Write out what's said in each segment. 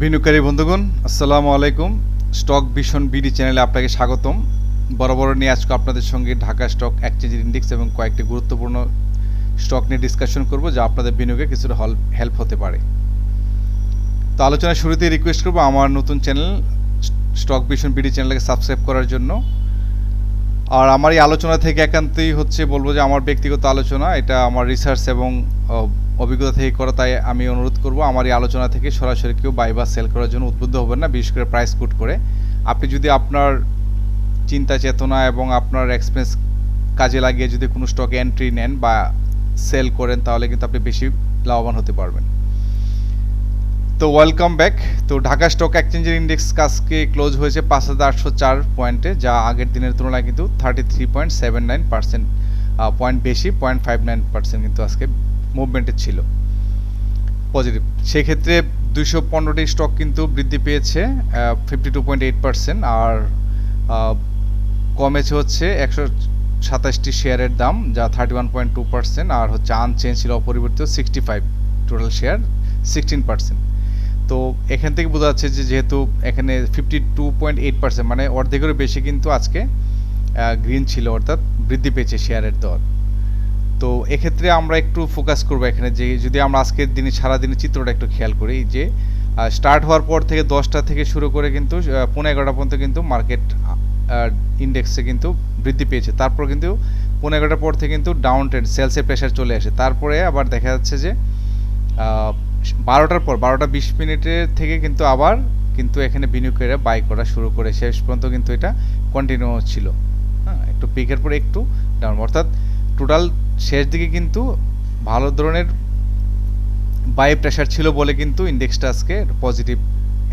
বিনিয়োগকারী বন্ধুগণ, আসসালামু আলাইকুম। স্টক ভিশন বিডি চ্যানেলে আপনাকে স্বাগতম। বরাবর নিয়ে আজকে আপনাদের সঙ্গে ঢাকা স্টক এক্সচেঞ্জ ইন্ডেক্স এবং কয়েকটি গুরুত্বপূর্ণ স্টক নিয়ে ডিসকাশন করব, যা আপনাদের বিনিয়োগে কিছুটা হেল্প হতে পারে। তো আলোচনার শুরুতেই রিকোয়েস্ট করব আমার নতুন চ্যানেল স্টক ভিশন বিডি চ্যানেলকে সাবস্ক্রাইব করার জন্য। আর আমার এই আলোচনা থেকে একান্তই বলবো যে আমার ব্যক্তিগত আলোচনা, এটা আমার রিসার্চ এবং অভিজ্ঞতা থেকে করা, তাই আমি অনুরোধ করব আমার এই আলোচনা থেকে সরাসরি কেউ বাই বা সেল করার জন্য উদ্বুদ্ধ হবেন না, বিশেষ করে প্রাইস কোট করে। আপনি যদি আপনার চিন্তা চেতনা এবং আপনার এক্সপেন্স কাজে লাগিয়ে যদি কোনো স্টকে এন্ট্রি নেন বা সেল করেন, তাহলে কিন্তু আপনি বেশি লাভবান হতে পারবেন। তো ওয়েলকাম ব্যাক। তো ঢাকা স্টক এক্সচেঞ্জের ইন্ডেক্স আজকে ক্লোজ হয়েছে 5,804 পয়েন্টে, যা আগের দিনের তুলনায় কিন্তু 33.79% পয়েন্ট বেশি, 0.59% কিন্তু আজকে মুভমেন্টে ছিল পজিটিভ। সেক্ষেত্রে 215টি স্টক কিন্তু বৃদ্ধি পেয়েছে 52.8%, আর কমেছে হচ্ছে 127টি শেয়ারের দাম, যা 31.2%, আর আনচেঞ্জ ছিল অপরিবর্তিত 65 টোটাল শেয়ার 16%। তো এখান থেকে বোঝা যাচ্ছে যে যেহেতু এখানে 52.8%, মানে অর্ধেকেরও বেশি কিন্তু আজকে গ্রিন ছিল, অর্থাৎ বৃদ্ধি পেয়েছে শেয়ারের দর। তো এক্ষেত্রে আমরা একটু ফোকাস করবো এখানে, যে যদি আমরা আজকের দিনে সারাদিনের চিত্রটা একটু খেয়াল করি, যে স্টার্ট হওয়ার পর থেকে 10টা থেকে শুরু করে কিন্তু 11:30 পর্যন্ত কিন্তু মার্কেট ইন্ডেক্সে কিন্তু বৃদ্ধি পেয়েছে। তারপর কিন্তু 11:30 পর থেকে কিন্তু ডাউন ট্রেন্ড, সেলসের প্রেশার চলে আসে। তারপরে আবার দেখা যাচ্ছে যে 12টার পর 12:20 থেকে কিন্তু আবার কিন্তু এখানে বিনিয়োগকারীরা বাই করা শুরু করে, শেষ পর্যন্ত কিন্তু এটা কন্টিনিউ হচ্ছিল। হ্যাঁ, একটু পিকের পরে একটু ডাউন, অর্থাৎ টোটাল শেষ দিকে কিন্তু ভালো ধরনের বাই প্রেশার ছিল বলে কিন্তু ইন্ডেক্সটা আজকে পজিটিভ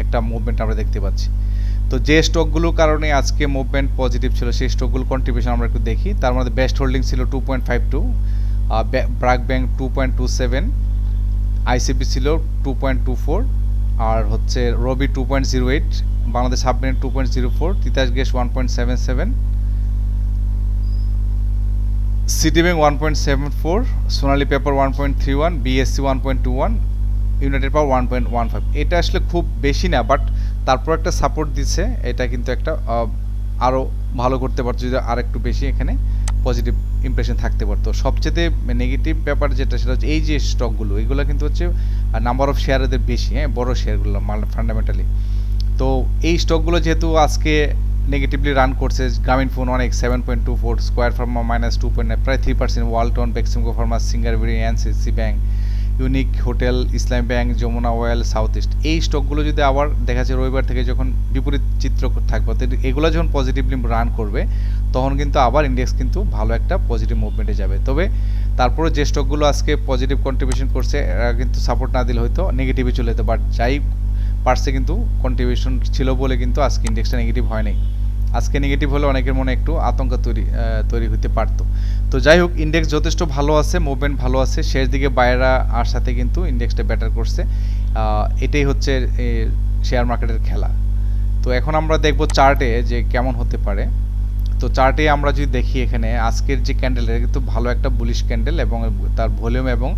একটা মুভমেন্ট আমরা দেখতে পাচ্ছি। তো যে স্টকগুলোর কারণে আজকে মুভমেন্ট পজিটিভ ছিল, সেই স্টকগুলোর কন্ট্রিবিউশন আমরা একটু দেখি। তার মধ্যে বেস্ট হোল্ডিং ছিল 2.52, ব্র্যাক ব্যাংক 2.27, আইসিপি ছিল 2.24, আর রবি 2.08, Bangladesh submarine 2.04, Titas gas 1.77, city bank 1.74, সোনালী পেপার 1.31, বিএসসি 1.21, ইউনাইটেড পাওয়ার 1.15। এটা আসলে খুব বেশি না, বাট তারপর একটা সাপোর্ট দিচ্ছে। এটা কিন্তু একটা আরও ভালো করতে পারতো যদি আর একটু বেশি এখানে পজিটিভ ইমপ্রেশন থাকতে পারতো। সবচেয়ে নেগেটিভ ব্যাপার যেটা, সেটা হচ্ছে এই যে স্টকগুলো, এগুলো কিন্তু নাম্বার অফ শেয়ার এদের বেশি, হ্যাঁ, বড় শেয়ারগুলো ফান্ডামেন্টালি। তো এই স্টকগুলো যেহেতু আজকে নেগেটিভলি রান করছে, গ্রামীণ ফোন অনেক 7.24, স্কোয়ার ফার্মা -2.9, প্রায় 3%, ওয়ালটন, বেক্সিমকো ফার্মা, সিঙ্গারবিড়ি, NCC bank, unique hotel, Islam bank, Jamuna oil, south east. এই স্টকগুলো যদি আবার দেখা যাচ্ছে রবিবার থেকে যখন বিপরীত চিত্র থাকবে, এগুলো যখন পজিটিভলি রান করবে, তখন কিন্তু আবার ইন্ডেক্স কিন্তু ভালো একটা পজিটিভ মুভমেন্টে যাবে। তবে তারপরে যে স্টকগুলো আজকে পজিটিভ কন্ট্রিবিউশন করছে, এরা কিন্তু সাপোর্ট না দিলে হয়তো নেগেটিভে চলে যেত, বাট যাই পারছে কিন্তু কন্ট্রিবিউশন ছিল বলে কিন্তু আজকে ইন্ডেক্সটা নেগেটিভ হয় নাই। আজকে নেগেটিভ হলে অনেকের মনে একটু আতঙ্ক তৈরি হতে পারতো। তো যাই হোক, ইন্ডেক্স যথেষ্ট ভালো আছে, মুভমেন্ট ভালো আছে, শেষ দিকে বাইরা আর সাথে কিন্তু ইন্ডেক্সটা বেটার করছে। এটাই হচ্ছে শেয়ার মার্কেটের খেলা। তো এখন আমরা দেখব চার্টে যে কেমন হতে পারে। তো চার্টে আমরা যদি দেখি, এখানে আজকের যে ক্যান্ডেল, এটা কিন্তু ভালো একটা বুলিশ ক্যান্ডেল এবং তার ভলিউম এবং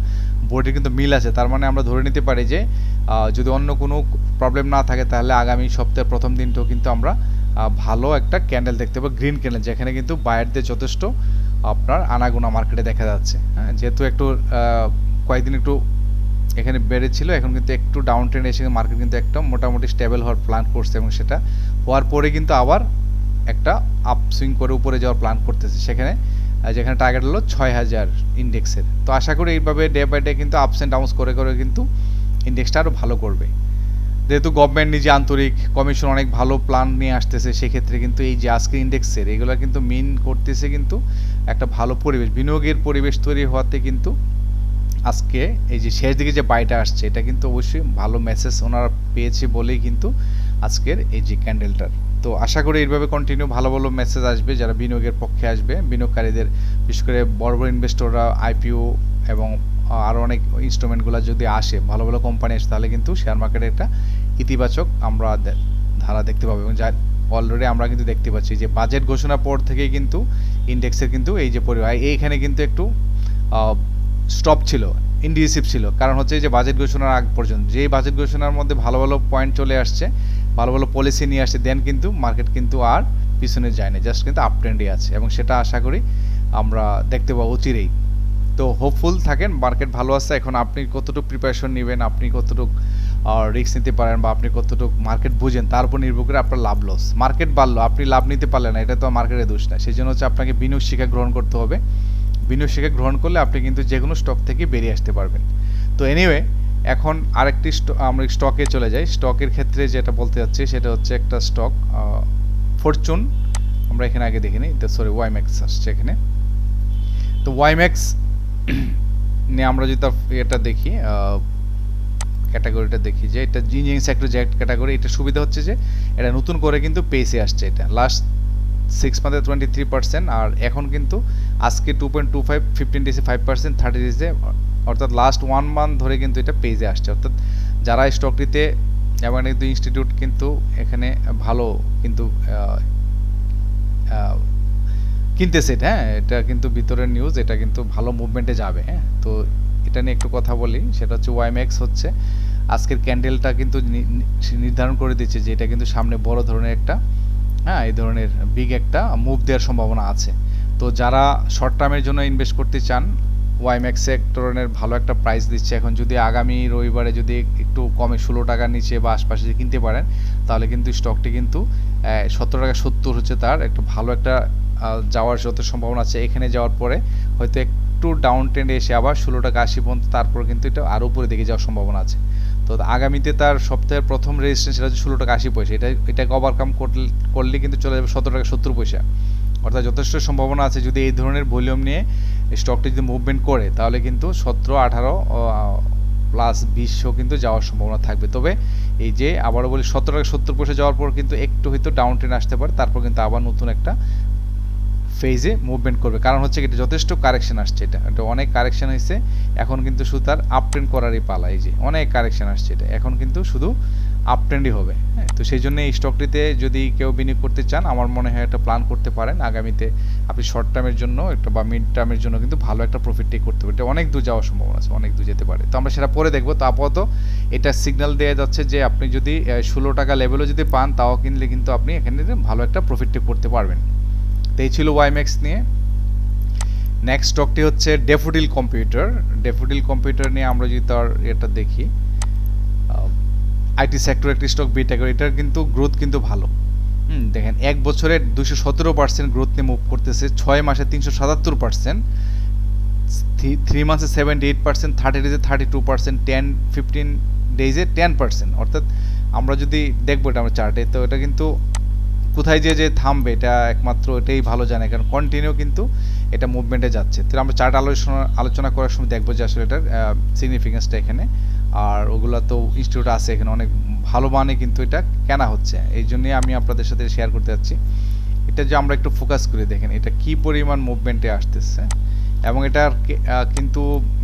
বোর্ডের কিন্তু মিল আছে। তার মানে আমরা ধরে নিতে পারি যে যদি অন্য কোনো প্রবলেম না থাকে, তাহলে আগামী সপ্তাহের প্রথম দিনটাও কিন্তু আমরা ভালো একটা ক্যান্ডেল দেখতে পাবো, গ্রিন ক্যান্ডেল, যেখানে কিন্তু বায়ারদের যথেষ্ট আপনার আনাগোনা মার্কেটে দেখা যাচ্ছে। হ্যাঁ, যেহেতু একটু কয়েকদিন একটু এখানে বেড়েছিল, এখন কিন্তু একটু ডাউন ট্রেন্ড এসে মার্কেট কিন্তু একটা মোটামুটি স্টেবল হওয়ার প্ল্যান করছে, এবং সেটা হওয়ার পরে কিন্তু আবার একটা আপসুইং করে উপরে যাওয়ার প্ল্যান করতেছে, যেখানে টার্গেট হলো 6,000 ইন্ডেক্সের। তো আশা করি এইভাবে ডে বাই ডে কিন্তু আপস অ্যান্ড ডাউনস করে করে কিন্তু ইন্ডেক্সটা আরও ভালো করবে। যেহেতু গভর্নমেন্ট নিজে আন্তরিক, কমিশন অনেক ভালো প্ল্যান নিয়ে আসতেছে, সেক্ষেত্রে কিন্তু এই যে আজকে ইন্ডেক্সের এগুলো কিন্তু মিন করতেছে কিন্তু একটা ভালো পরিবেশ, বিনিয়োগের পরিবেশ তৈরি হওয়াতে কিন্তু আজকে এই যে শেষ দিকে যে বাইটা আসছে, এটা কিন্তু অবশ্যই ভালো মেসেজ ওনারা পেয়েছে বলেই কিন্তু আজকের এই যে ক্যান্ডেলটার। তো আশা করি এইভাবে কন্টিনিউ ভালো ভালো মেসেজ আসবে, যারা বিনিয়োগের পক্ষে আসবে, বিনিয়োগকারীদের, বিশেষ করে বড় বড় ইনভেস্টররা, আইপিও এবং আরও অনেক ইনস্ট্রুমেন্টগুলো যদি আসে, ভালো ভালো কোম্পানি আসে, তাহলে কিন্তু শেয়ার মার্কেটে একটা ইতিবাচক আমরা ধারা দেখতে পাবো। এবং যা অলরেডি আমরা কিন্তু দেখতে পাচ্ছি যে বাজেট ঘোষণার পর থেকেই কিন্তু ইন্ডেক্সের কিন্তু এই যে পরিমাণ, এইখানে কিন্তু একটু স্টপ ছিল, ইনডিসিভ ছিল, কারণ হচ্ছে যে বাজেট ঘোষণার আগ পর্যন্ত যেই বাজেট ঘোষণার মধ্যে ভালো ভালো পয়েন্ট চলে আসছে, ভালো ভালো পলিসি নিয়ে আসছে, দেন কিন্তু মার্কেট কিন্তু আর পিছনে যায় না, জাস্ট কিন্তু আপ ট্রেন্ডে আছে, এবং সেটা আশা করি আমরা দেখতে পাবো চিরেই। তো হোপফুল থাকেন, মার্কেট ভালো আছে। এখন আপনি কতটুকু প্রিপারেশন নেবেন, আপনি কতটুকু রিস্ক নিতে পারেন, বা আপনি কতটুকু মার্কেট বুঝেন, তার উপর নির্ভর করে আপনার লাভ লস। মার্কেট বাড়লো, আপনি লাভ নিতে পারলেন না, এটা তো মার্কেটের দোষ না। সেই জন্য হচ্ছে আপনাকে বিনিয়োগ শিক্ষা গ্রহণ করতে হবে। বিনিয়োগ শিক্ষা গ্রহণ করলে আপনি কিন্তু যে কোনো স্টক থেকে বেরিয়ে আসতে পারবেন। তো এনিওয়ে, এখন আরেকটি আমরা স্টকে চলে যাই। স্টকের ক্ষেত্রে যেটা বলতে যাচ্ছি সেটা হচ্ছে একটা স্টক ফরচুন, আমরা এখানে আগে দেখিনি, সরি ওয়াইম্যাক্স আসছে এখানে। তো ওয়াইম্যাক্স নিয়ে আমরা যদি এটা দেখি, ক্যাটাগরিটা দেখি, যে এটা ইঞ্জিনিয়ারিং সেক্টর যে ক্যাটাগরি, এটা সুবিধা হচ্ছে যে এটা নতুন করে কিন্তু পেসে আসছে। এটা লাস্ট 6 মান্থে 23%, আর এখন কিন্তু আজকে 2.25, 15 ডেজে 5%, 30 ডেজে, অর্থাৎ লাস্ট 1 মান্থ ধরে কিন্তু এটা পেজে আসছে। অর্থাৎ যারা স্টকটিতে, এবং কিন্তু ইনস্টিটিউট কিন্তু এখানে ভালো কিন্তু কিনতেছে এটা, হ্যাঁ, এটা কিন্তু ভিতরের নিউজ, এটা কিন্তু ভালো মুভমেন্টে যাবে। হ্যাঁ, তো এটা নিয়ে একটু কথা বলি, সেটা হচ্ছে ওয়াইম্যাক্স হচ্ছে আজকের ক্যান্ডেলটা কিন্তু নির্ধারণ করে দিচ্ছে যে এটা কিন্তু সামনে বড় ধরনের একটা, হ্যাঁ, এই ধরনের বিগ একটা মুভ দেওয়ার সম্ভাবনা আছে। তো যারা শর্ট টার্মের জন্য ইনভেস্ট করতে চান, ওয়াইম্যাক্সে এক ধরনের ভালো একটা প্রাইস দিচ্ছে। এখন যদি আগামী রবিবারে যদি একটু কমে 16 টাকার নিচে বা আশপাশে যদি কিনতে পারেন, তাহলে কিন্তু স্টকটি কিন্তু 17 টাকা 70 হচ্ছে তার একটা ভালো একটা যাওয়ার যত সম্ভাবনা আছে। এখানে যাওয়ার পরে হয়তো একটু ডাউন ট্রেন্ডে এসে আবার 16 টাকা 80 পর্যন্ত, তারপর কিন্তু এটা আরও উপরে দিকে যাওয়ার সম্ভাবনা আছে। তো আগামীতে তার সপ্তাহের প্রথম রেজিস্ট্রেশন সেটা হচ্ছে 16 টাকা 80 পয়সা। এটাকে ওভারকাম করলে কিন্তু চলে যাবে 17 টাকা 70 পয়সা। অর্থাৎ যথেষ্ট সম্ভাবনা আছে, যদি এই ধরনের ভলিউম নিয়ে স্টকটি যদি মুভমেন্ট করে, তাহলে কিন্তু 17, 18 প্লাস 20ও কিন্তু যাওয়ার সম্ভাবনা থাকবে। তবে এই যে আবারও বলি, 17 টাকা 70 পয়সা যাওয়ার পর কিন্তু একটু হয়তো ডাউন ট্রেন্ড আসতে পারে, তারপর কিন্তু আবার নতুন একটা ফেজে মুভমেন্ট করবে। কারণ হচ্ছে এটা যথেষ্ট কারেকশন আসছে, এটা অনেক কারেকশন হয়েছে, এখন কিন্তু শুধু তার আপ ট্রেন্ড করারই পালা। এই যে অনেক কারেকশন আসছে, এটা এখন কিন্তু শুধু আপ ট্রেন্ডই হবে। হ্যাঁ, তো সেই জন্য এই স্টকটিতে যদি কেউ বিনিয়োগ করতে চান, আমার মনে হয় একটা প্ল্যান করতে পারেন আগামীতে। আপনি শর্ট টার্মের জন্য একটা বা মিড টার্মের জন্য কিন্তু ভালো একটা প্রফিট টেক করতে পারেন। এটা অনেক দূর যাওয়ার সম্ভাবনা আছে, অনেক দূর যেতে পারে। তো আমরা সেটা পরে দেখবো। তো আপাতত এটা সিগন্যাল দেওয়া যাচ্ছে যে আপনি যদি 16 টাকা লেভেলও যদি পান, তাও কিনলে কিন্তু আপনি এখানে ভালো একটা প্রফিট টেক করতে পারবেন। তো এই ছিল ওয়াইম্যাক্স নিয়ে। নেক্সট স্টকটি হচ্ছে ড্যাফোডিল কম্পিউটার। ড্যাফোডিল কম্পিউটার নিয়ে আমরা যদি তার এটা দেখি, আইটি সেক্টর একটি স্টক, বি ক্যাটাগরি, এটার কিন্তু গ্রোথ কিন্তু ভালো। দেখেন, এক বছরে 217% গ্রোথ নিয়ে মুভ করতেছে, 6 মাসে 377%, 3 মাসে 78%, 30 ডেজে 32%, 15 ডেজে 10%। অর্থাৎ আমরা যদি দেখবো এটা আমরা চার্টে, তো এটা কিন্তু কোথায় যে থামবে এটা একমাত্র এটাই ভালো জানে, কারণ কন্টিনিউ কিন্তু এটা মুভমেন্টে যাচ্ছে। তো আমরা চার্ট আলোচনা করার সময় দেখবো যে আসলে এটার সিগনিফিকেন্সটা এখানে, আর ওগুলো তো ইনস্টিটিউট আছে এখানে অনেক ভালো মানে কিন্তু এটা কেনা হচ্ছে। এই জন্যই আমি আপনাদের সাথে শেয়ার করতে যাচ্ছি। এটা যে আমরা একটু ফোকাস করে দেখেন এটা কি পরিমাণ মুভমেন্টে আসতেছে, এবং এটার কিন্তু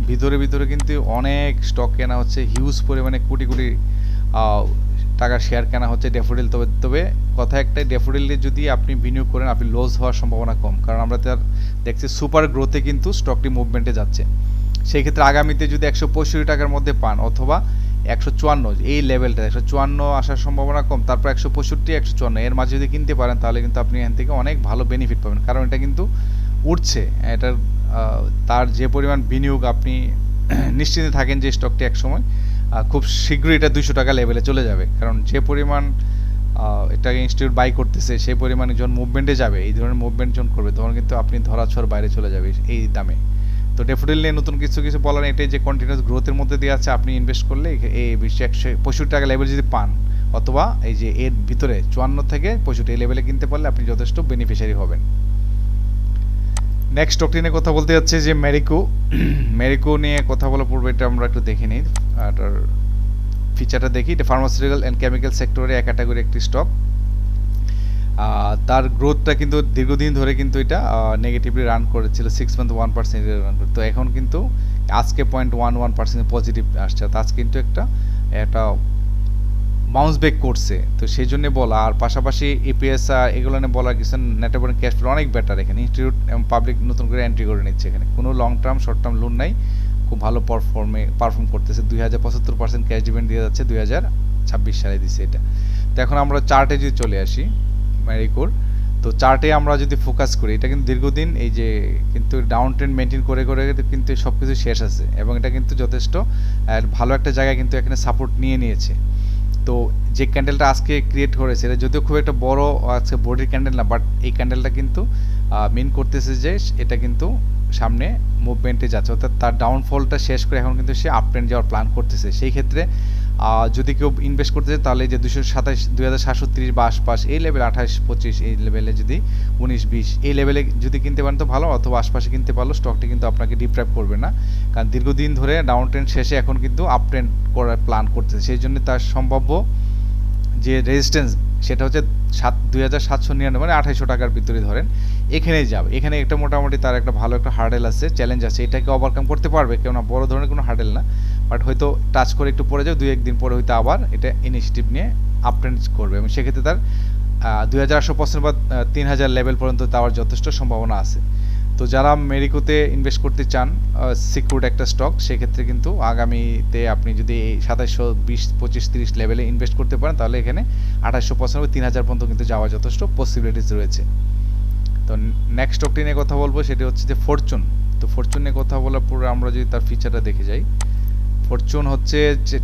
ভিতরে কিন্তু অনেক স্টক কেনা হচ্ছে, হিউজ পরিমাণে কোটি কোটি টাকার শেয়ার কেনা হচ্ছে ড্যাফোডিল। তবে কথা একটাই, ড্যাফোডিলে যদি আপনি বিনিয়োগ করেন, আপনি লস হওয়ার সম্ভাবনা কম, কারণ আমরা তার দেখছি সুপার গ্রোথে কিন্তু স্টকটি মুভমেন্টে যাচ্ছে। সেই ক্ষেত্রে আগামীতে যদি 165 টাকার মধ্যে পান, অথবা 154, এই লেভেলটা 154 আসার সম্ভাবনা কম, তারপর 165, 154 এর মাঝে যদি কিনতে পারেন, তাহলে কিন্তু আপনি এখান থেকে অনেক ভালো বেনিফিট পাবেন, কারণ এটা কিন্তু উঠছে। এটার তার যে পরিমাণ বিনিয়োগ, আপনি নিশ্চিন্তে থাকেন যে স্টকটি একসময় খুব শীঘ্রই এটা 200 টাকা লেভেলে চলে যাবে, কারণ যে পরিমাণ এটাকে ইনস্টিটিউট বাই করতেছে, সেই পরিমাণে যখন মুভমেন্টে যাবে, এই ধরনের মুভমেন্ট যখন করবে, তখন কিন্তু আপনি ধরাছোঁয়ার বাইরে চলে যাবে এই দামে। তো ড্যাফোডিল নিয়ে নতুন কিছু বলার এটাই যে কন্টিনিউয়াস গ্রোথের মধ্যে দিয়ে আছে, আপনি ইনভেস্ট করলে এই 165 টাকা লেভেল যদি পান, অথবা এই যে এর ভিতরে 54 থেকে 65 এই লেভেলে কিনতে পারলে আপনি যথেষ্ট বেনিফিশিয়ারি হবেন। নেক্সট স্টকটি নিয়ে কথা বলতে যাচ্ছে যে মেরিকো নিয়ে কথা বলার পূর্বে এটা আমরা একটু দেখে নিই, এটার ফিচারটা দেখি। এটা ফার্মাসিউটিক্যাল অ্যান্ড কেমিক্যাল সেক্টরে এক ক্যাটাগরি একটি স্টক। তার গ্রোথটা কিন্তু দীর্ঘদিন ধরে কিন্তু এটা নেগেটিভলি রান করেছিল, 6 মান্থ 1% রান করে। তো এখন কিন্তু আজকে 0.11% পজিটিভ আসছে, তো আজকে কিন্তু একটা বাউন্স ব্যাক করছে। তো সেই জন্য বলা, আর পাশাপাশি ইপিএস এগুলো নিয়ে বলা কিছু, নেট অপারেটিং ক্যাশ ফ্লো অনেক বেটার। এখানে ইনস্টিটিউট এবং পাবলিক নতুন করে এন্ট্রি করে নিচ্ছে, এখানে কোনো long term short term loan নাই, খুব ভালো পারফর্ম করতেছে। 2075% ক্যাশ ডিভিডেন্ড দিয়ে যাচ্ছে, 2026 সালে দিচ্ছে এটা। তো এখন আমরা চার্টে যদি চলে আসি মেরিকোর, তো চার্টে আমরা যদি ফোকাস করি, এটা কিন্তু দীর্ঘদিন এই যে কিন্তু ডাউন ট্রেন্ড মেনটেন করে করে কিন্তু সব কিছু শেষ আছে, এবং এটা কিন্তু যথেষ্ট ভালো একটা জায়গায় কিন্তু এখানে সাপোর্ট নিয়ে নিয়েছে। তো যে ক্যান্ডেলটা আজকে ক্রিয়েট করেছে, এটা যদিও খুব একটা বড় আজকে বডির ক্যান্ডেল না, বাট এই ক্যান্ডেলটা কিন্তু মিন করতেছে যে এটা কিন্তু সামনে মুভমেন্টে যাচ্ছে, অর্থাৎ তার ডাউনফলটা শেষ করে এখন কিন্তু সে আপ ট্রেন্ড যাওয়ার প্ল্যান করতেছে। সেই ক্ষেত্রে যদি কেউ ইনভেস্ট করতে চায় তাহলে যে 2730 বা আশপাশ এই লেভেল, 28-25 এই লেভেলে, যদি 19-20 এই লেভেলে যদি কিনতে পারেন তো ভালো, অথবা আশপাশে কিনতে পারলো স্টকটি কিন্তু আপনাকে ডিপ্রাইভ করবে না, কারণ দীর্ঘদিন ধরে ডাউন ট্রেন্ড শেষে এখন কিন্তু আপ ট্রেন্ড করার প্ল্যান করতেছে। সেই জন্য তার সম্ভাব্য যে রেজিস্ট্যান্স সেটা হচ্ছে 2799, মানে 2800 টাকার ভিতরে ধরেন এখানেই যাবে। এখানে একটা মোটামুটি তার একটা ভালো একটা হার্ডেল আছে, চ্যালেঞ্জ আছে, এটাকে ওভারকাম করতে পারবে, কেননা বড় ধরনের কোনো হার্ডেল না, বাট হয়তো টাচ করে একটু পরে যাবে, 2-1 দিন পরে হয়তো আবার এটা ইনিশিয়েটিভ নিয়ে আপ ট্রেন্ড করবে, এবং সেক্ষেত্রে তার 2800% বা 3000 লেভেল পর্যন্ত যাওয়ার যথেষ্ট সম্ভাবনা আছে। তো যারা মেরিকোতে ইনভেস্ট করতে চান সিকিউরড একটা স্টক, সেক্ষেত্রে কিন্তু আগামীতে আপনি যদি এই 2720, 25, 30 লেভেলে ইনভেস্ট করতে পারেন, তাহলে এখানে 2800% 3000 পর্যন্ত কিন্তু যাওয়ার যথেষ্ট পসিবিলিটিস রয়েছে। তো নেক্সট স্টকটি নিয়ে কথা বলবো, সেটি হচ্ছে যে ফরচুন। তো ফরচুন নিয়ে কথা বলার পরে আমরা যদি তার ফিচারটা দেখে যাই, ফরচুন হচ্ছে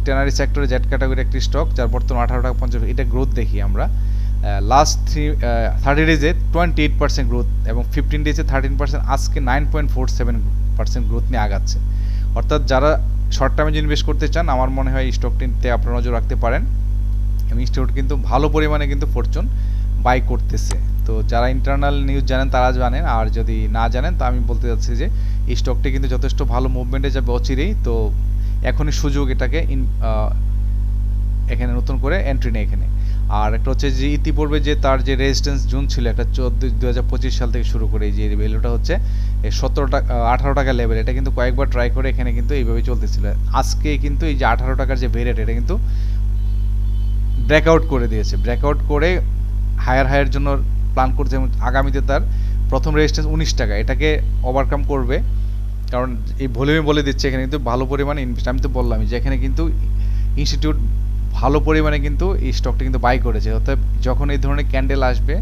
টেনারি সেক্টরে জেড ক্যাটাগরি একটি স্টক, যার বর্তমান 18 টাকা 50। এটা গ্রোথ দেখি আমরা, লাস্ট 30 ডেজে 28% গ্রোথ, এবং 15 ডেজে 13%, আজকে 9.47% গ্রোথ নিয়ে আগাচ্ছে। অর্থাৎ যারা শর্ট টার্মে ইনভেস্ট করতে চান, আমার মনে হয় এই স্টকটিতে আপনারা নজর রাখতে পারেন, এবং স্টক কিন্তু ভালো পরিমাণে কিন্তু ফরচুন বাই করতেছে। তো যারা ইন্টারনাল নিউজ জানেন তারা জানেন, আর যদি না জানেন তো আমি বলতে চাচ্ছি যে এই স্টকটি কিন্তু যথেষ্ট ভালো মুভমেন্টে যাবে অচিরেই। তো এখনই সুযোগ এটাকে এখানে নতুন করে এন্ট্রি নেই এখানে। আর একটা হচ্ছে যে ইতিপূর্বে যে তার যে রেজিস্ট্যান্স জোন ছিল একটা 2025 সাল থেকে শুরু করে, এই যে ভ্যালুটা হচ্ছে 17 টাকা 18 টাকা লেভেল, এটা কিন্তু কয়েকবার ট্রাই করে এখানে কিন্তু এইভাবেই চলতেছিল। আজকে কিন্তু এই যে 18 টাকার যে ভেরিয়েট, এটা কিন্তু ব্রেকআউট করে দিয়েছে, ব্রেকআউট করে হায়ার জন্য প্ল্যান করছে, এবং আগামীতে তার প্রথম রেজিস্ট্যান্স 19 টাকা, এটাকে ওভারকাম করবে, কারণ এই ভলিউমে বলে দিচ্ছে এখানে কিন্তু ভালো পরিমাণে ইনভেস্ট। আমি তো বললামই যে এখানে কিন্তু ইনস্টিটিউট ভালো পরিমাণে কিন্তু এই স্টকটা কিন্তু বাই করেছে, অর্থাৎ যখন এই ধরনের ক্যান্ডেল আসবে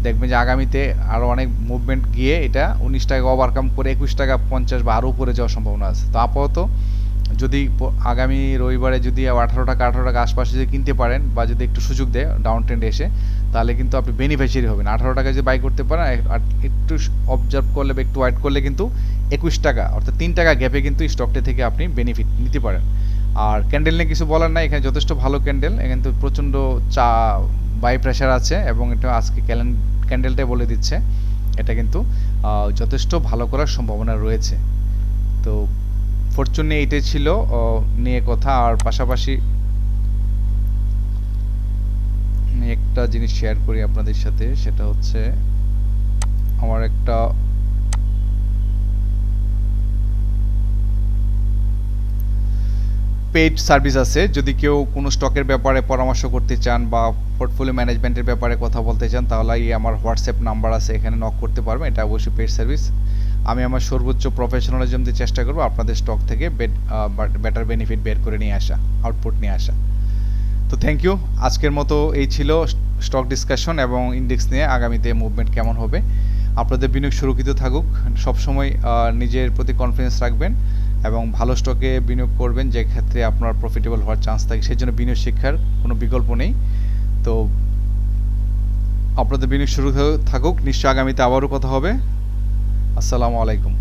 দেখবেন যে আগামীতে আরও অনেক মুভমেন্ট গিয়ে এটা 19 টাকা ওভারকাম করে 21 টাকা 50 বা আরও উপরে যাওয়ার সম্ভাবনা আছে। তো আপাতত যদি আগামী রবিবারে যদি 18 টাকা আশপাশে যদি কিনতে পারেন, বা যদি একটু সুযোগ দেয় ডাউন ট্রেন্ডে এসে, তাহলে কিন্তু আপনি বেনিফিশিয়ারি হবেন। 18 টাকা যদি বাই করতে পারেন, আর একটু অবজার্ভ করলে বা একটু ওয়েট করলে কিন্তু 21 টাকা, অর্থাৎ 3 টাকা গ্যাপে কিন্তু স্টকটি থেকে আপনি বেনিফিট নিতে পারেন। আর ক্যান্ডেল নিয়ে কিছু বলার নাই, এখানে যথেষ্ট ভালো ক্যান্ডেল, এখানে তো প্রচণ্ড বাই প্রেশার আছে, এবং এটা আজকে ক্যান্ডেলটাই বলে দিচ্ছে এটা কিন্তু যথেষ্ট ভালো করার সম্ভাবনা রয়েছে। তো ফরচুন নিয়ে এইটাই ছিল নিয়ে কথা। আর পাশাপাশি আমি একটা জিনিস শেয়ার করি আপনাদের সাথে, সেটা হচ্ছে আমার একটা পেইড সার্ভিস আছে। যদি কেউ কোনো স্টকের ব্যাপারে পরামর্শ করতে চান বা পোর্টফোলিও ম্যানেজমেন্টের ব্যাপারে কথা বলতে চান, তাহলে আমার হোয়াটসঅ্যাপ নাম্বার আছে, এখানে নক করতে পারবেন। এটা অবশ্যই পেইড সার্ভিস। আমি আমার সর্বোচ্চ প্রফেশনালিজম দিয়ে চেষ্টা করবো আপনাদের স্টক থেকে বেটার বেনিফিট বের করে নিয়ে আসা, আউটপুট নিয়ে আসা। তো থ্যাংক ইউ। আজকের মতো এই ছিল স্টক ডিসকাশন এবং ইন্ডেক্স নিয়ে আগামীতে মুভমেন্ট কেমন হবে। আপনাদের বিনিয়োগ সুরক্ষিত থাকুক, সবসময় নিজের প্রতি কনফিডেন্স রাখবেন, এবং ভালো স্টকে বিনিয়োগ করবেন যে ক্ষেত্রে আপনার প্রফিটেবল হওয়ার চান্স থাকে, সেই জন্য বিনিয়োগ শিক্ষার কোনো বিকল্প নেই। তো আপনাদের বিনিয়োগ শুরু থাকুক, নিশ্চয় আগামীতে আবারও কথা হবে। আসসালামু আলাইকুম।